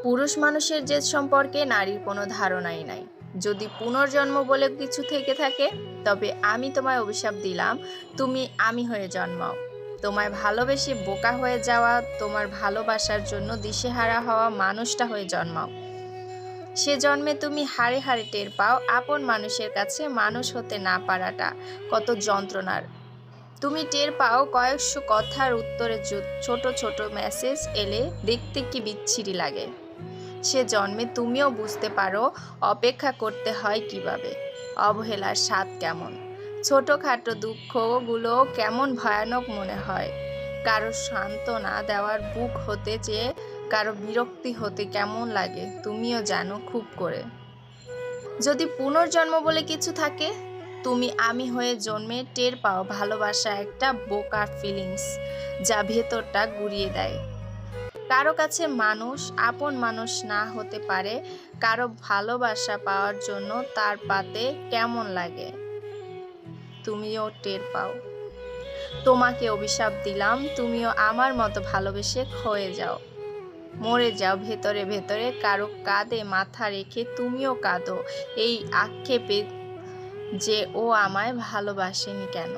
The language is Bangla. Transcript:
পুরুষ মানুষের জেদ সম্পর্কে নারীর কোনো ধারণাই নাই। যদি পুনর্জন্ম বলে কিছু থেকে থাকে, তবে আমি তোমায় অভিশাপ দিলাম, তুমি আমি হয়ে জন্মাও। তোমায় ভালোবেসে বোকা হয়ে যাওয়া, তোমার ভালোবাসার জন্য দিশেহারা হওয়া মানুষটা হয়ে জন্মাও। সে জন্মে তুমি হাড়ে হাড়ে টের পাও আপন মানুষের কাছে মানুষ হতে না পারাটা কত যন্ত্রণার। তুমি টের পাও কয়েকশো কথার উত্তরে ছোট ছোট মেসেজ এলে দেখতে কি বিচ্ছিরি লাগে। সে জন্মে তুমিও বুঝতে পারো অপেক্ষা করতে হয় কিভাবে, অবহেলার স্বাদ কেমন, ছোটখাটো দুঃখগুলো কেমন ভয়ানক মনে হয়, কারো সান্ত্বনা দেওয়ার বুক হতে চেয়ে কারো বিরক্তি হতে কেমন লাগে তুমিও জানো খুব করে। যদি পুনর্জন্ম বলে কিছু থাকে, তুমি আমি হয়ে জন্মে টের পাও ভালোবাসা একটা বোকার ফিলিংস, যা ভেতরটা গুড়িয়ে দেয়। কারো কাছে মানুষ আপন মানুষ না হতে পারে, কারো ভালোবাসা পাওয়ার জন্য তার পাতে কেমন লাগে তুমিও টের পাও। তোমাকে অভিশাপ দিলাম, তুমিও আমার মতো ভালোবেসে ক্ষয়ে যাও, মরে যাও ভেতরে ভেতরে, কারো কাঁধে মাথা রেখে তুমিও কাঁদো এই আক্ষেপে যে ও আমায় ভালোবাসেনি কেন।